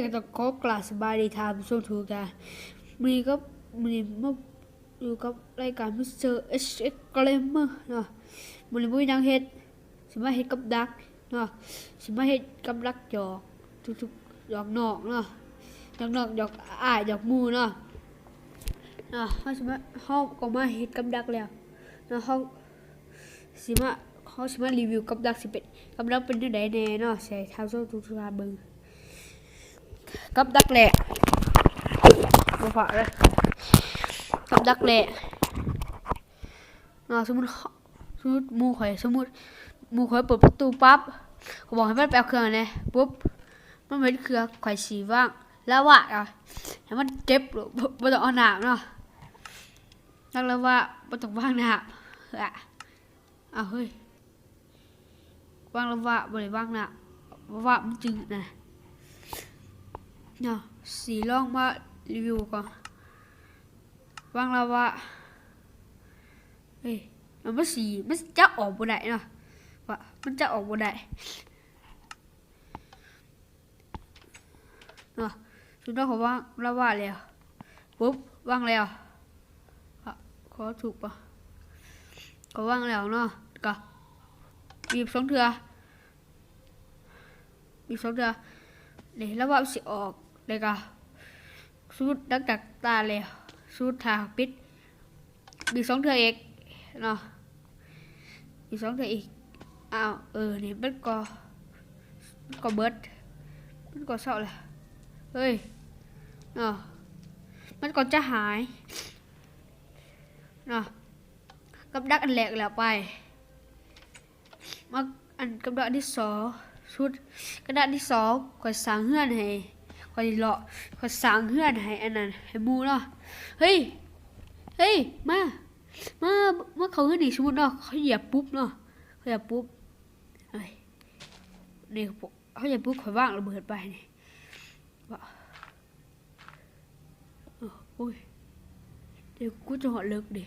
ก็ต้องขอกราบสบายดีทามช่วงถูกกันมีก็มีมาอยู่กับรายการมิสเตอร์เอชเอ็กเกมเมอร์เนาะมันเลยบ่มีนางเฮ็ดสิมาเฮ็ดกับดักเนาะสิมาเฮ็ดกับดักหยอกทุกๆหยอกนอกเนาะหยอกนอกหยอกอ้ายหยอกหมู่เนาะเฮาสิมาเฮาก็มาเฮ็ดกับดักแล้วเนาะสิมาเฮาสิมารีวิวกับดักสิเป็นกับดักเป็นจังไดแน่เนาะใส่ทางโซทุกท่านเบิ่งกับดักแหละบ่ฝากเลยกับดักแหละสมมุติหมู่ข่อยเปิดประตูปั๊บก็บอกให้มันไปเอาเครื่องนี่ปุ๊บมันเป็นเครื่องข่อยสิว่างแล้วว่าให้มันเจ็บบ่ต้องเอาน้ำเนาะนักแล้วว่าบ่ต้องวางน้ำเอาเฮ้ยวางแล้วว่าบ่ได้วางน้ำว่ามันจึงนะสีลองมารีวิวก่อนวางแล้วว่ามันจะออกบ่ได้เนาะว่ามันจะออกบ่ได้สุดท้ายเขาวางแล้วว่าแล้วปุ๊บวางแล้วขอถูกป่ะก็วางแล้วเนาะก็บีบ2 เทื่อนี่แล้วว่าสิออกเลยก็สูดดักจากตาแล้วสูดทาปิดบีบ2 เทื่ออีกเนาะบีบ2 เทื่ออีกนี่มันก็เบิดมันก็เศร้าเลยเฮ้ยมันก็จะหายกับดักอันแรกแล้วไปมาอันกับดักที่2ชุดกับดักที่2ข่อยสร้างเฮือนให้ข่อยสร้างเฮือนให้อันนั้นให้หมู่เนาะเฮ้ยมาเขาเฮือนนี่สมมุติเนาะเขาเหยียบปุ๊บเนาะเขาเหยียบปุ๊บนี่เขาเหยียบปุ๊บข่อยวางระเบิดไปนี่โอ้ยเดี๋ยวกูจะหอดเลิกดิ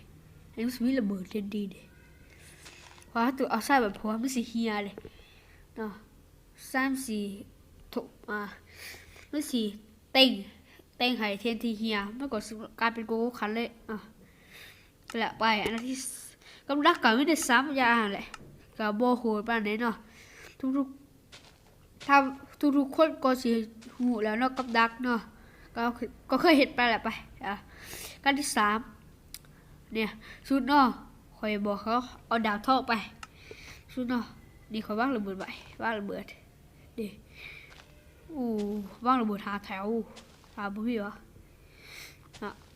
ไอ้มันมีระเบิดเล่นดีดิเพราะตัวเอาใส่แบบเพราะมันสีเฮียเลย3 4ถูกมันสีเต็งให้เทียนทีเฮียมันก็กลายเป็นโกโก้คันเลยแหละไปอันนั้นที่กำลังกับไม่ได้3 อย่างแหละกับโบโหดป่านนี้เนาะทุกคนก็สิหูแล้วเนาะกับดักเนาะก็เคยเห็นไปแหละไปการที่3เนี่ยชุดเนาะข่อยบอกเขาเอาดาวท่อไปชุดเนาะนี่ข่อยวางระเบิดไปวางระเบิดดิวางระเบิดหาแถวบ่มีวะ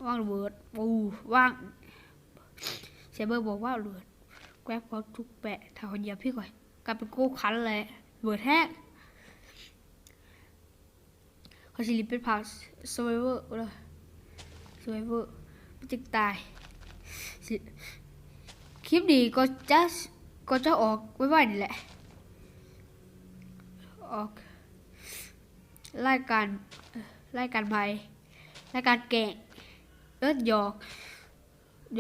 วางระเบิดวางเซเบอร์บอกว่าระเบิดแกร็บเขาทุกแปะถ้าคนเหยียบพี่ก่อนกลายเป็นโก้คันเลยระเบิดแห้งเขาสิริเป็นผักโซเวอร์เลยมันจะตายคลิปนี้ก็จะออกไว้นี่แหละออกรายการใหม่รายการแกงหย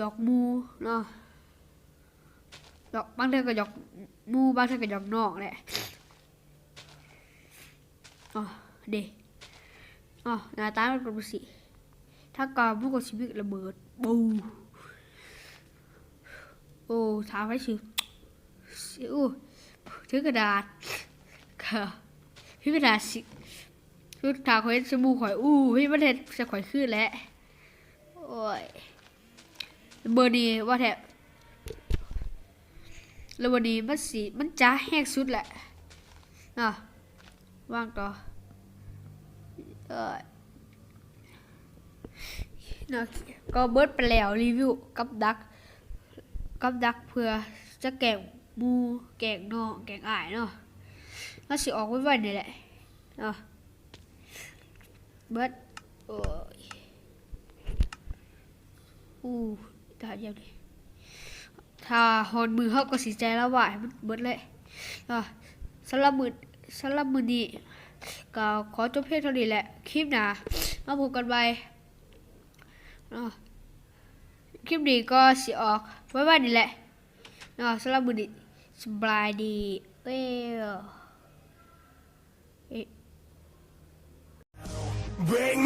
อกมูเนาะบางเทื่อก็หยอกมูบางเทื่อก็หยอกนอกแหละเด้หน้าตามันเป็นสิถ้ากามันก็สิมีระเบิดบูถามให้ชื่อถือกระดาษถือกระดาษสิชุดทาข่อยสมูข่อยพี่ประเทศจะข่อยขึ้นแล้วโอ้ยเบอร์นี้ว่าแทบแล้ววันนี้มันจ้าแห้งสุดแหละว่างต่อก็เบิร์ดไปแล้วรีวิวกับดักเพื่อจะแกงมูแกงนอกแกงอ้ายเนาะแล้วสิออกไว้นี่แหละเบิร์ดตายยังดิถ้าหอนมือเขาก็สิใจแล้วว่ามันเบิร์ดเลยสำหรับมือนี้ก็ขอจบเพียงเท่านี้แหละคลิปหน้ามาพบกันไปคลิปนี้ก็สิออกไว้นี่แหละสำหรับมือนี้สบายดี Bring